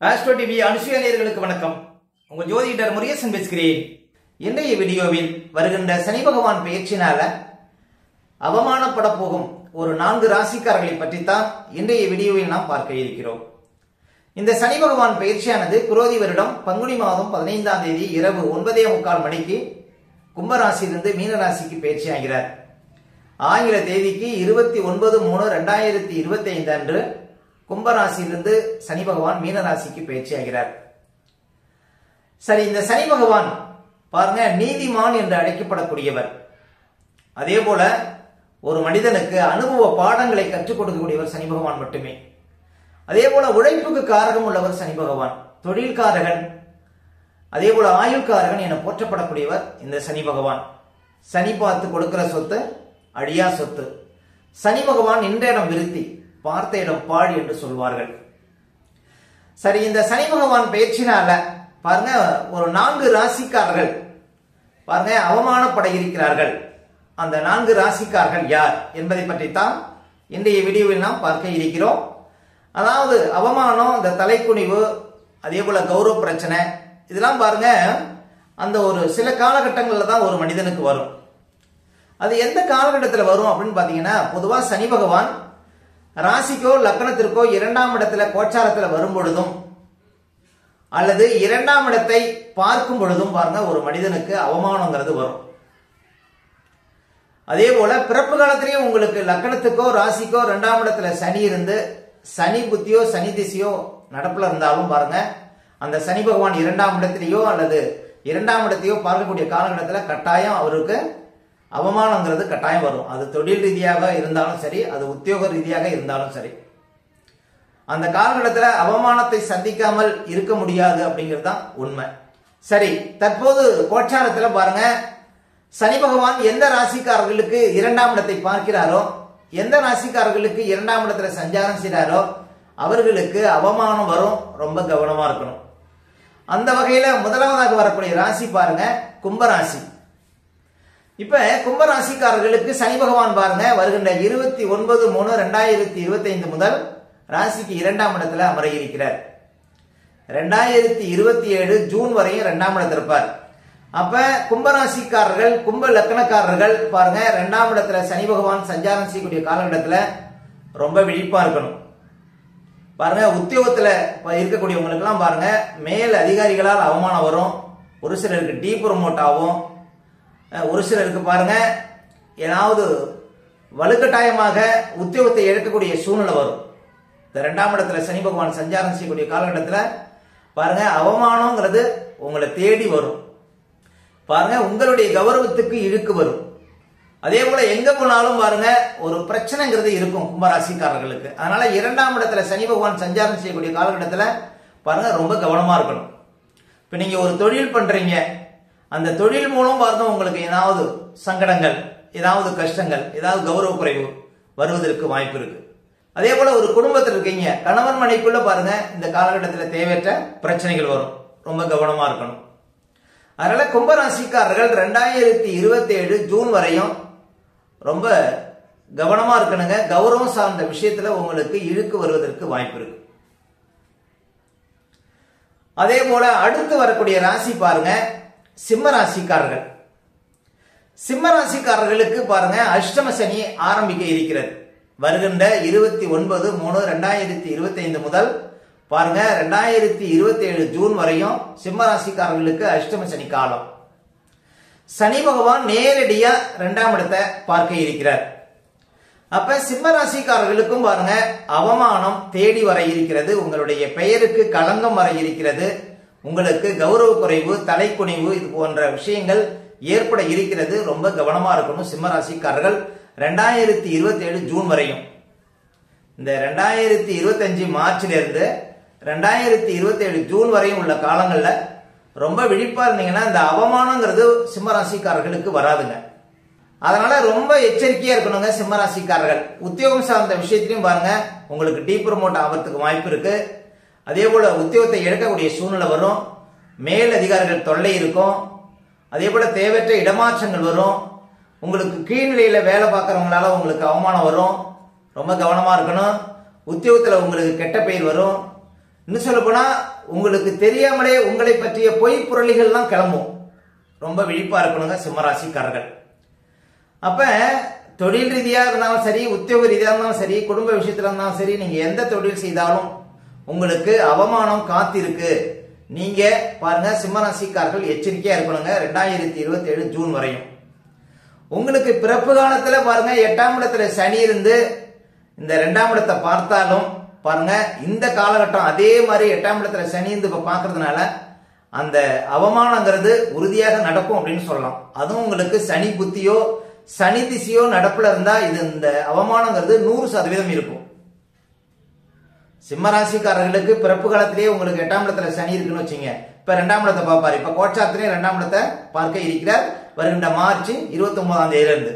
Astro TV Anusuya நேயர்களுக்கு வணக்கம். உங்கள் ஜோதிடர் முருகேசன் பேசுகிறேன். இன்றைய வீடியோவில் வருகின்ற சனி பகவான் பெயர்ச்சினால அவமானப்பட போகும் ஒரு 4 ராசிக்காரர்களை பற்றித்தான் இன்றைய வீடியோவில் நாம் பார்க்க இருக்கிறோம். இந்த சனி பகவான் பெயர்ச்சியானது குரோதி வருடம் பங்குனி மாதம் 15ஆம் தேதி இரவு 9:45 மணிக்கு கும்பராசியிலிருந்து மீனராசிக்கு பெயர்ச்சி ஆகிறார். ஆங்கில தேதிக்கு 29/3/2025 அன்று கும்பராசியிலிருந்து சனி பகவான் மீனராசிக்கு பயிற்சி ஆகிறார். சரி, இந்த சனி பகவான் பாருங்க நீதிமான் என்று அழைக்கப்படக்கூடியவர். அதே போல ஒரு மனிதனுக்கு அனுபவ பாடங்களை கற்றுக் கொடுக்கக்கூடியவர் சனி பகவான் மட்டுமே. அதே போல உழைப்புக்கு காரகம் உள்ளவர் சனி பகவான், தொழில்காரகன், அதே போல ஆயுள்காரகன் என போற்றப்படக்கூடியவர் இந்த சனி பகவான். சனி பார்த்து கொடுக்கிற சொத்து அழியா சொத்து. சனி பகவான் நின்ற இடம் விருத்தி, பார்த்த இடம் பாழ் என்று சொல்வார்கள். சரி, இந்த சனி பகவான் பெயர்ச்சினால பாருங்க ஒரு 4 ராசிக்காரர்கள் பாருங்க அவமானப்பட இருக்கிறார்கள். அந்த 4 ராசிக்காரர்கள் யார் என்பதை பற்றித்தான் இன்றைய வீடியோவில் நாம் பார்க்க இருக்கிறோம். அதாவது அவமானம், இந்த தலைக்குனிவு, அதே போல கௌரவ பிரச்சனை, இதெல்லாம் பாருங்க அந்த ஒரு சில காலகட்டங்களில் தான் ஒரு மனிதனுக்கு வரும். அது எந்த காலகட்டத்தில் வரும் அப்படின்னு பாத்தீங்கன்னா, பொதுவா சனி பகவான் ராசிக்கோ லக்னத்திற்கோ 2ஆம் இடத்துல கோச்சாரத்துல வரும் பொழுதும் அல்லது 2ஆம் இடத்தை பார்க்கும் பொழுதும் பாருங்க ஒரு மனிதனுக்கு அவமானங்கிறது வரும். அதே போல பிறப்பு காலத்திலேயும் உங்களுக்கு லக்னத்துக்கோ ராசிக்கோ 2ஆம் இடத்துல சனி இருந்து சனி புத்தியோ சனி திசையோ நடப்புல இருந்தாலும் பாருங்க அந்த சனி பகவான் 2ஆம் இடத்திலேயோ அல்லது 2ஆம் இடத்தையோ பார்க்கக்கூடிய காலகட்டத்தில் கட்டாயம் அவருக்கு அவமானங்கிறது கட்டாயம் வரும். அது தொழில் ரீதியாக இருந்தாலும் சரி, அது உத்தியோக ரீதியாக இருந்தாலும் சரி, அந்த காலகட்டத்தில் அவமானத்தை சந்திக்காமல் இருக்க முடியாது அப்படிங்கிறது தான் உண்மை. சரி, தற்போது கோச்சாரத்துல பாருங்க சனி பகவான் எந்த ராசிக்காரர்களுக்கு 2ஆம் இடத்தை பார்க்கிறாரோ, எந்த ராசிக்காரர்களுக்கு 2ஆம் இடத்துல சஞ்சாரம் செய்கிறாரோ அவர்களுக்கு அவமானம் வரும். ரொம்ப கவனமா இருக்கணும். அந்த வகையில முதலாவதாக வரக்கூடிய ராசி பாருங்க கும்பராசி. இப்ப கும்பராசிக்காரர்களுக்கு சனி பகவான் பாருங்க வருகின்ற 29/3/2025 முதல் ராசிக்கு 2ஆம் இடத்துல அமர இருக்கிறார். 2027 ஜூன் வரையும் 2ஆம் இடத்துல இருப்பார். அப்ப கும்பராசிக்காரர்கள், கும்ப லக்னக்காரர்கள் பாருங்க 2ஆம் இடத்துல சனி பகவான் சஞ்சாரம் செய்யக்கூடிய காலகட்டத்துல ரொம்ப விழிப்பா இருக்கணும். பாருங்க உத்தியோகத்துல இருக்கக்கூடியவங்களுக்கு எல்லாம் பாருங்க மேல் அதிகாரிகளால் அவமானம் வரும். ஒரு சிலருக்கு டீ ப்ரமோட் ஆகும். ஒரு சிலருக்கு பாருங்க ஏதாவது வலுக்கட்டாயமாக உத்தியோகத்தை எடுக்கக்கூடிய சூழ்நிலை வரும். இந்த 2ஆம் இடத்துல சனி பகவான் சஞ்சாரம் செய்யக்கூடிய காலகட்டத்தில் பாருங்க அவமானங்கிறது உங்களை தேடி வரும். பாருங்க உங்களுடைய கௌரவத்துக்கு இழுக்கு வரும். அதே போல எங்க போனாலும் பாருங்க ஒரு பிரச்சனைங்கிறது இருக்கும் கும்பராசிக்காரர்களுக்கு. அதனால 2ஆம் இடத்துல சனி பகவான் சஞ்சாரம் செய்யக்கூடிய காலகட்டத்தில் பாருங்க ரொம்ப கவனமா இருக்கணும். இப்ப நீங்க ஒரு தொழில் பண்றீங்க, அந்த தொழில் மூலம் பாருங்க உங்களுக்கு ஏதாவது சங்கடங்கள், ஏதாவது கஷ்டங்கள், ஏதாவது கௌரவ குறைவு வருவதற்கு வாய்ப்பு இருக்கு. அதே போல ஒரு குடும்பத்தில் இருக்கீங்க, கணவன் மனைக்குள்ள பாருங்க இந்த காலகட்டத்தில் தேவையற்ற பிரச்சனைகள் வரும். ரொம்ப கவனமா இருக்கணும். அதனால கும்பராசிக்காரர்கள் 2027 ஜூன் வரையும் ரொம்ப கவனமா இருக்கணுங்க. கௌரவம் சார்ந்த விஷயத்துல உங்களுக்கு இழுக்கு வருவதற்கு வாய்ப்பு இருக்கு. அதே போல அடுத்து வரக்கூடிய ராசி பாருங்க சிம்ம ராசிக்காரர்கள். சிம்ம ராசிக்காரர்களுக்கு பாருங்க அஷ்டம சனி ஆரம்பிக்க இருக்கிறது. வருகின்ற 29/3/2025 முதல் பாருங்க 2027 ஜூன் வரையும் சிம்ம ராசிக்காரர்களுக்கு அஷ்டம சனி காலம். சனி பகவான் நேரடியா 2ஆம் இடத்தை பார்க்க இருக்கிறார். அப்ப சிம்ம ராசிக்காரர்களுக்கும் பாருங்க அவமானம் தேடி வர இருக்கிறது. உங்களுடைய பெயருக்கு களங்கம் வர இருக்கிறது. உங்களுக்கு கௌரவ குறைவு, தலைக்குனிவு, இது போன்ற விஷயங்கள் ஏற்பட இருக்கிறது. ரொம்ப கவனமா இருக்கணும் சிம்ம ராசிக்காரர்கள் 2027 ஜூன் வரையும். இந்த 2025 மார்ச்ல இருந்து 2027 ஜூன் வரையும் உள்ள காலங்கள்ல ரொம்ப விழிப்பா இருந்தீங்கன்னா இந்த அவமானங்கிறது சிம்ம ராசிக்காரர்களுக்கு வராதுங்க. அதனால ரொம்ப எச்சரிக்கையா இருக்கணுங்க சிம்ம ராசிக்காரர்கள். உத்தியோகம் சார்ந்த விஷயத்திலையும் பாருங்க உங்களுக்கு டீ ப்ரமோட் ஆகிறதுக்கு வாய்ப்பு இருக்கு. அதே போல உத்தியோகத்தை எடுக்கக்கூடிய சூழ்நிலை வரும். மேல் அதிகாரிகள் தொல்லை இருக்கும். அதே போல தேவையற்ற இடமாற்றங்கள் வரும். உங்களுக்கு கீழ்நிலையில வேலை பார்க்கறவங்களால உங்களுக்கு அவமானம் வரும். ரொம்ப கவனமா இருக்கணும். உத்தியோகத்துல உங்களுக்கு கெட்ட பெயர் வரும். இன்னும் சொல்ல போனா உங்களுக்கு தெரியாமலே உங்களை பற்றிய பொய் புரளிகள்லாம் கிளம்பும். ரொம்ப விழிப்பா இருக்கணுங்க சிம்மராசிக்காரர்கள். அப்ப தொழில் ரீதியா இருந்தாலும் சரி, உத்தியோக ரீதியா இருந்தாலும் சரி, குடும்ப விஷயத்துல இருந்தாலும் சரி, நீங்க எந்த தொழில் செய்தாலும் உங்களுக்கு அவமானம் காத்திருக்கு. நீங்க பாருங்க சிம்மராசிக்காரர்கள் எச்சரிக்கையா இருக்கணுங்க. 2027 ஜூன் வரையும் உங்களுக்கு பிறப்பு காலத்துல பாருங்க 8ஆம் இடத்துல சனி இருந்து இந்த 2ஆம் இடத்தை பார்த்தாலும் பாருங்க இந்த காலகட்டம் அதே மாதிரி 8ஆம் இடத்துல சனி இருந்து இப்ப பாக்குறதுனால அந்த அவமானங்கிறது உறுதியாக நடக்கும் அப்படின்னு சொல்லலாம். அதுவும் உங்களுக்கு சனி புத்தியோ சனி திசையோ நடப்புல இருந்தா இது இந்த அவமானங்கிறது 100% இருக்கும். சிம்மராசிக்காரர்களுக்கு பிறப்பு காலத்திலேயே உங்களுக்கு 8ஆம் இடத்துல சனி இருக்குன்னு வச்சுங்க. இப்ப 2ஆம் இடத்தை பார்ப்பாரு. இப்ப கோச்சாரத்திலே 2ஆம் இடத்தை பார்க்க இருக்கிறார் வருகின்ற மார்ச் 29ஆம் தேதியில இருந்து.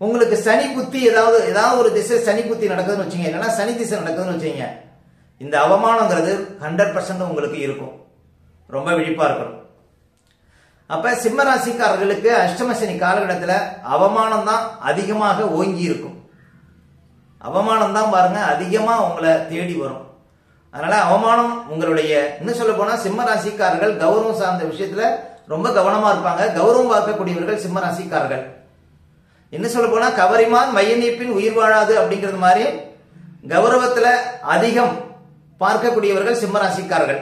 உங்களுக்கு சனி புத்தி ஏதாவது ஒரு திசை சனி புத்தி நடக்குதுன்னு வச்சுங்க, இல்லைன்னா சனி திசை நடக்குதுன்னு வச்சுங்க, இந்த அவமானங்கிறது 100% உங்களுக்கு இருக்கும். ரொம்ப விழிப்பா இருக்கணும். அப்ப சிம்மராசிக்காரர்களுக்கு அஷ்டம சனி காலகட்டத்துல அவமானம் தான் அதிகமாக ஓங்கி இருக்கும். அவமானம் தான் பாருங்க அதிகமா உங்களை தேடி வரும். அதனால அவமானம் உங்களுடைய இன்னும் சொல்ல போனா சிம்மராசிக்காரர்கள் கௌரவம் சார்ந்த விஷயத்துல ரொம்ப கவனமா இருப்பாங்க. கௌரவம் பார்க்கக்கூடியவர்கள் சிம்மராசிக்காரர்கள். என்ன சொல்ல போனா கவரிமான் மையநீப்பின் உயிர் வாழாது அப்படிங்கிறது மாதிரி கௌரவத்துல அதிகம் பார்க்கக்கூடியவர்கள் சிம்மராசிக்காரர்கள்.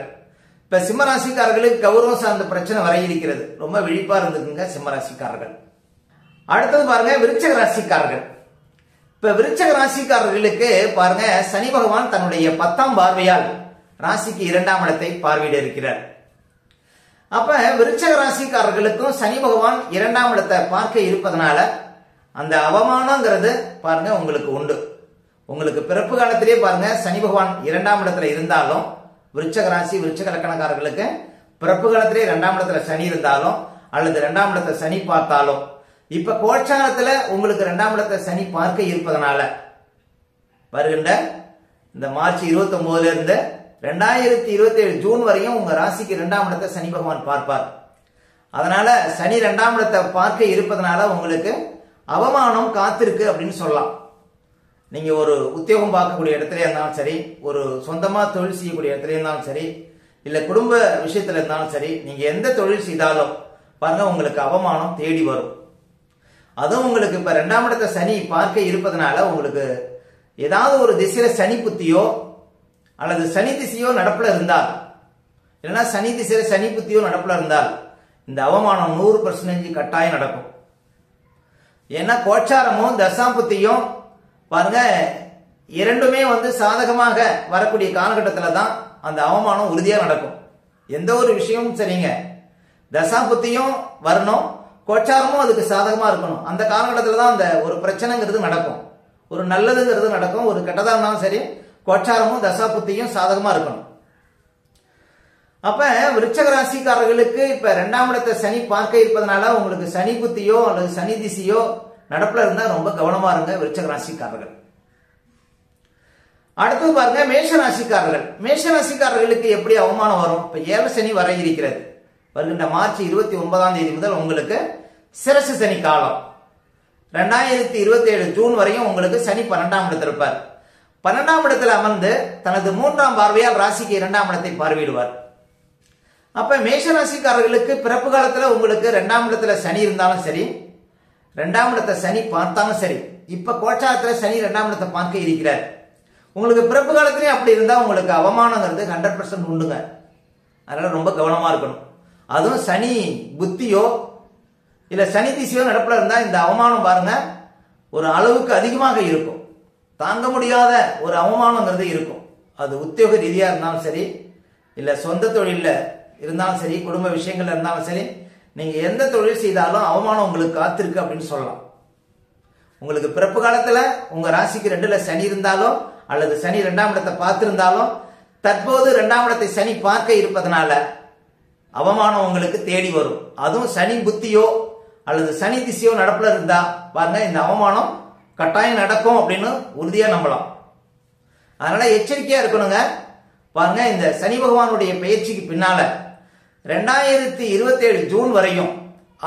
இப்ப சிம்மராசிக்காரர்களுக்கு கௌரவம் சார்ந்த பிரச்சனை வர இருக்கிறது. ரொம்ப விழிப்பா இருந்துக்குங்க சிம்மராசிக்காரர்கள். அடுத்தது பாருங்க விருச்சிக ராசிக்காரர்கள். இப்ப விருச்சிக ராசிக்காரர்களுக்கு பாருங்க சனி பகவான் தன்னுடைய 10ஆம் பார்வையால் ராசிக்கு 2ஆம் இடத்தை பார்வையிட இருக்கிறார். அப்ப விருச்சிக ராசிக்காரர்களுக்கும் சனி பகவான் 2ஆம் இடத்தை பார்க்க இருப்பதனால அந்த அவமானங்கிறது பாருங்க உங்களுக்கு உண்டு. உங்களுக்கு பிறப்பு காலத்திலேயே பாருங்க சனி பகவான் 2ஆம் இடத்துல இருந்தாலும் விருச்சிக ராசி விருச்சிக லக்கணக்காரர்களுக்கு பிறப்பு காலத்திலே 2ஆம் இடத்துல சனி இருந்தாலும் அல்லது 2ஆம் இடத்தை சனி பார்த்தாலும் இப்ப கோச்சாரத்துல உங்களுக்கு 2ஆம் இடத்தை சனி பார்க்க இருப்பதனால வருகின்ற இந்த மார்ச் 29 இருந்து 2027 ஜூன் வரையும் உங்க ராசிக்கு 2ஆம் இடத்தை சனி பகவான் பார்ப்பார். அதனால சனி 2ஆம் இடத்தை பார்க்க இருப்பதனால உங்களுக்கு அவமானம் காத்திருக்கு அப்படின்னு சொல்லலாம். நீங்க ஒரு உத்தியோகம் பார்க்கக்கூடிய இடத்துல இருந்தாலும் சரி, ஒரு சொந்தமா தொழில் செய்யக்கூடிய இடத்துல இருந்தாலும் சரி, இல்ல குடும்ப விஷயத்துல இருந்தாலும் சரி, நீங்க எந்த தொழில் செய்தாலும் பாருங்க உங்களுக்கு அவமானம் தேடி வரும். அதுவும் உங்களுக்கு இப்ப 2ஆம் இடத்தை சனி பார்க்க இருப்பதனால உங்களுக்கு ஏதாவது ஒரு திசையில சனி புத்தியோ அல்லது சனி திசையோ நடப்புல இருந்தால், இல்லைன்னா சனி திசையில சனி புத்தியோ நடப்புல இருந்தால் இந்த அவமானம் 100% கட்டாயம் நடக்கும். ஏன்னா கோச்சாரமும் தசாம்புத்தியும் பாருங்க இரண்டுமே சாதகமாக வரக்கூடிய காலகட்டத்துல தான் அந்த அவமானம் உறுதியா நடக்கும். எந்த ஒரு விஷயமும் சரிங்க, தசாபுத்தியும் வரணும், கோச்சாரமும் அதுக்கு சாதகமா இருக்கணும். அந்த காலகட்டத்துல தான் அந்த ஒரு பிரச்சனைங்கிறது நடக்கும், ஒரு நல்லதுங்கிறது நடக்கும். ஒரு கெட்டதா இருந்தாலும் சரி கோச்சாரமும் தசாபுத்தியும் சாதகமா இருக்கணும். அப்ப விருச்சிக ராசிக்காரர்களுக்கு இப்ப 2ஆம் இடத்தை சனி பார்க்க இருப்பதனால உங்களுக்கு சனி புத்தியோ அல்லது சனி திசையோ நடப்புல இருந்தா ரொம்ப கவனமா இருங்க விருச்சிக ராசிக்காரர்கள். அடுத்தது பாருங்க மேஷ ராசிக்காரர்கள். மேஷ ராசிக்காரர்களுக்கு எப்படி அவமானம் வரும்? இப்ப 7 சனி வர இருக்கிறது. வருகின்ற மார்ச் 29ஆம் தேதி முதல் உங்களுக்கு சிரசு சனி காலம். 2027 ஜூன் வரையும் உங்களுக்கு சனி 12ஆம் இடத்தில் இருப்பார். 12ஆம் இடத்துல அமர்ந்து தனது 3ஆம் பார்வையால் ராசிக்கு 2ஆம் இடத்தை பார்வையிடுவார். அப்ப மேஷ ராசிக்காரர்களுக்கு பிறப்பு காலத்துல உங்களுக்கு 2ஆம் இடத்துல சனி இருந்தாலும் சரி, 2ஆம் இடத்தை சனி பார்த்தாலும் சரி, இப்ப கோச்சாரத்துல சனி 2ஆம் இடத்தை பார்க்க இருக்கிறார். உங்களுக்கு பிறப்பு காலத்திலே அப்படி இருந்தா உங்களுக்கு அவமானங்கிறது 100% உண்டுங்க. அதனால ரொம்ப கவனமா இருக்கணும். அதுவும் சனி புத்தியோ இல்ல சனி திசையோ நடப்புல இருந்தா இந்த அவமானம் பாருங்க ஒரு அளவுக்கு அதிகமாக இருக்கும். தாங்க முடியாத ஒரு அவமானங்கிறது இருக்கும். அது உத்தியோக ரீதியா இருந்தாலும் சரி, இல்ல சொந்த தொழில இருந்தாலும் சரி, குடும்ப விஷயங்கள்ல இருந்தாலும் சரி, நீங்க எந்த தொழில் செய்தாலும் அவமானம் உங்களுக்கு காத்திருக்கு அப்படின்னு சொல்லலாம். உங்களுக்கு பிறப்பு காலத்துல உங்க ராசிக்கு 2ல சனி இருந்தாலும் அல்லது சனி 2ஆம் இடத்தை பார்த்திருந்தாலும் தற்போது 2ஆம் இடத்தை சனி பார்க்க இருப்பதனால அவமானம் உங்களுக்கு தேடி வரும். அதுவும் சனி புத்தியோ அல்லது சனி திசையோ நடப்புல இருந்தா பாருங்க இந்த அவமானம் கட்டாயம் நடக்கும் அப்படின்னு உறுதியா நம்பலாம். அதனால எச்சரிக்கையா இருக்கணுங்க. பாருங்க இந்த சனி பகவானுடைய பெயர்ச்சிக்கு பின்னால 2027 ஜூன் வரையும்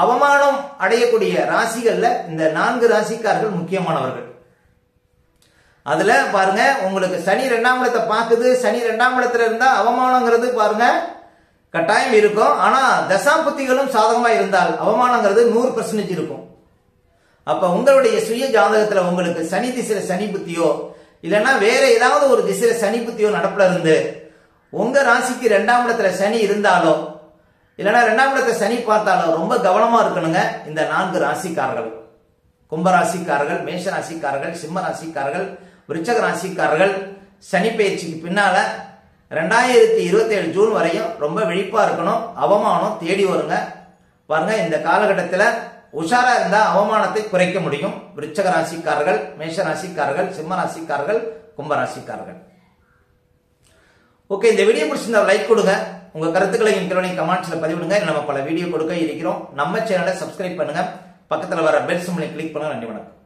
அவமானம் அடையக்கூடிய ராசிகள்ல இந்த 4 ராசிக்காரர்கள் முக்கியமானவர்கள். அதுல பாருங்க உங்களுக்கு சனி 2ஆம் இடத்தை பார்க்குது. சனி 2ஆம் இடத்துல இருந்தா அவமானங்கிறது பாருங்க கட்டாயம் இருக்கும். ஆனா தசாபுத்திகளும் சாதகமா இருந்தால் அவமானங்கிறது 100% இருக்கும். அப்ப உங்களுடைய சுய ஜாதகத்துல உங்களுக்கு சனி திசையில சனி புத்தியோ இல்லைன்னா வேற ஏதாவது ஒரு திசையில சனி புத்தியோ நடப்புல இருந்து உங்க ராசிக்கு 2ஆம் இடத்துல சனி இருந்தாலோ இல்லைன்னா 2ஆம் இடத்தை சனி பார்த்தாலோ ரொம்ப கவனமா இருக்கணுங்க. இந்த 4 ராசிக்காரர்கள், கும்பராசிக்காரர்கள், மேஷ ராசிக்காரர்கள், சிம்ம ராசிக்காரர்கள், விருச்சக ராசிக்காரர்கள் சனி பயிற்சிக்கு பின்னால 2027 ஜூன் வரையும் ரொம்ப விழிப்பா இருக்கணும். அவமானம் தேடி வருங்க. பாருங்க இந்த காலகட்டத்தில் உஷாரா இருந்தா அவமானத்தை குறைக்க முடியும். விருச்சக ராசிக்காரர்கள், மேஷ ராசிக்காரர்கள், சிம்ம ராசிக்காரர்கள், கும்ப ராசிக்காரர்கள். ஓகே, இந்த வீடியோ பிடிச்சிருந்தா லைக் கொடுங்க. உங்க கருத்துக்களையும் கீழே கமெண்ட்ஸ்ல பதிவிடுங்க. நம்ம பல வீடியோ கொடுக்க இருக்கிறோம். நம்ம சேனலை சப்ஸ்கிரைப் பண்ணுங்க. பக்கத்துல வர பெல் சிம்பலை கிளிக் பண்ணுங்க. நன்றி, வணக்கம்.